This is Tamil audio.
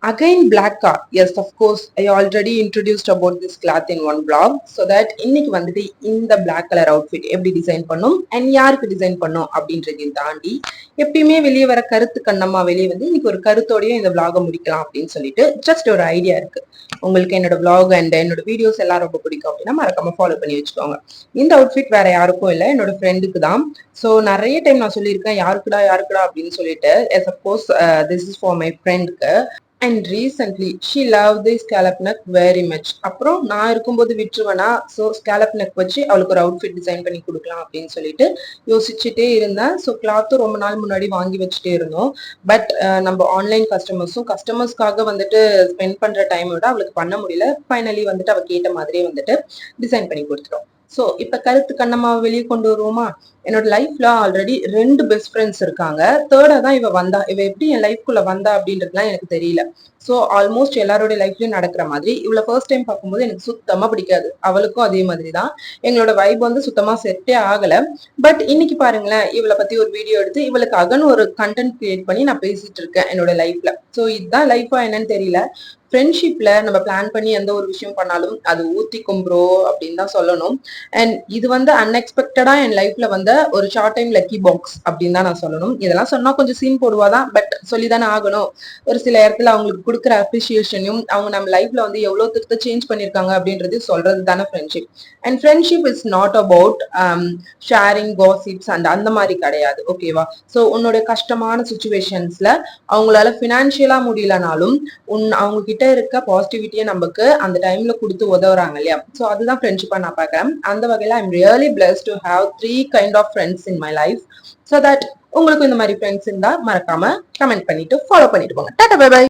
Again black car. Yes, of course, I already introduced about this cloth in one blog. So that இன்னைக்கு வந்துட்டு இந்த black color outfit எப்படி டிசைன் பண்ணும் அண்ட் யாருக்கு டிசைன் பண்ணும் அப்படின்றதையும் தாண்டி எப்பயுமே வெளியே வர கருத்து கண்ணம்மா வெளியே வந்து இன்னைக்கு ஒரு கருத்தோடய இந்த vlog முடிக்கலாம் அப்படின்னு சொல்லிட்டு ஜஸ்ட் ஒரு ஐடியா இருக்கு. உங்களுக்கு என்னோட vlog அண்ட் என்னோட வீடியோஸ் எல்லாம் ரொம்ப பிடிக்கும் அப்படின்னா மறக்காம ஃபாலோ பண்ணி வச்சுக்கோங்க. இந்த அவுட்ஃபிட் வேற யாருக்கும் இல்லை, என்னோட ஃப்ரெண்டுக்கு தான். ஸோ நிறைய டைம் நான் சொல்லியிருக்கேன் யாருக்குடா யாருக்குடா அப்படின்னு சொல்லிட்டு. Suppose this is for my ஃப்ரெண்டுக்கு. And recently she love the scallop neck very much. அப்புறம் நான் இருக்கும்போது விட்டுருவேனா, ஸோ ஸ்கேலப் நெக் வச்சு அவளுக்கு ஒரு அவுட்ஃபிட் டிசைன் பண்ணி கொடுக்கலாம் அப்படின்னு சொல்லிட்டு யோசிச்சுட்டே இருந்தேன். ஸோ கிளாத்தும் ரொம்ப நாள் முன்னாடி வாங்கி வச்சுட்டே இருந்தோம். பட் நம்ம ஆன்லைன் கஸ்டமர்ஸ்க்காக வந்துட்டு ஸ்பெண்ட் பண்ற டைமோட அவளுக்கு பண்ண முடியல. ஃபைனலி வந்துட்டு அவ கேட்ட மாதிரியே வந்துட்டு டிசைன் பண்ணி கொடுத்துட்டோம். ஸோ இப்ப கருத்து கண்ணம்மா வெளியே கொண்டு வருவோமா? என்னோட லைஃப்ல ஆல்ரெடி 2 பெஸ்ட் ஃப்ரெண்ட்ஸ் இருக்காங்க. தேர்டா தான் இவ வந்தா. இவ எப்படி என் லைஃப்குள்ள வந்தா அப்படின்றதுலாம் எனக்கு தெரியல. ஸோ ஆல்மோஸ்ட் எல்லாரோட லைஃப்லயும் நடக்கிற மாதிரி இவளை ஃபர்ஸ்ட் டைம் பார்க்கும்போது எனக்கு சுத்தமா பிடிக்காது. அவளுக்கும் அதே மாதிரி தான். எங்களோட வைப் வந்து சுத்தமா செட்டே ஆகல. பட் இன்னைக்கு பாருங்களேன், இவளை பத்தி ஒரு வீடியோ எடுத்து இவளுக்காகன்னு ஒரு கண்டென்ட் கிரியேட் பண்ணி நான் பேசிட்டு இருக்கேன் என்னோட லைஃப்ல. ஸோ இதுதான் லைஃபா என்னன்னு தெரியல. ஃப்ரெண்ட்ஷிப்ல நம்ம பிளான் பண்ணி எந்த ஒரு விஷயம் பண்ணாலும் அது ஊத்திக்கும் ப்ரோ அப்படின்னு தான் சொல்லணும். அண்ட் இது வந்து அன்எக்ஸ்பெக்டடா என் லைஃப்ல வந்த ஒரு ஷார்ட் டைம் லக்கி பாக்ஸ் அப்படின்னு தான் நான் சொல்லணும். இதெல்லாம் சொன்னா கொஞ்சம் சீன் போடுவாதான், பட் சொல்லிதானே ஆகணும். ஒரு சில இடத்துல அவங்களுக்கு கொடுக்குற அப்ரிசியேஷனையும் அவங்க நம்ம லைஃப்ல வந்து எவ்வளவு திருத்த சேஞ்ச் பண்ணிருக்காங்க அப்படின்றது சொல்றது தானே friendship. And friendship is not about sharing gossips and அந்த மாதிரி கிடையாது. ஓகேவா? ஸோ உன்னோட கஷ்டமான சுச்சுவேஷன்ஸ்ல அவங்களால பினான்சியலா முடியலனாலும் அவங்க கிட்ட இருக்க பாசிட்டிவிட்டியை நமக்கு அந்த டைம்ல கொடுத்து உதவுறாங்க இல்லையா? ஸோ அதுதான் ஃப்ரெண்ட்ஷிப்பா நான் பார்க்கறேன். அந்த வகையில I am really blessed to have 3 kind of friends in my life. So that உங்களுக்கும் இந்த மாதிரி ஃப்ரெண்ட்ஸ் இருந்தா மறக்காம கமெண்ட் பண்ணிட்டு ஃபாலோ பண்ணிட்டு போங்க. Tata bye by.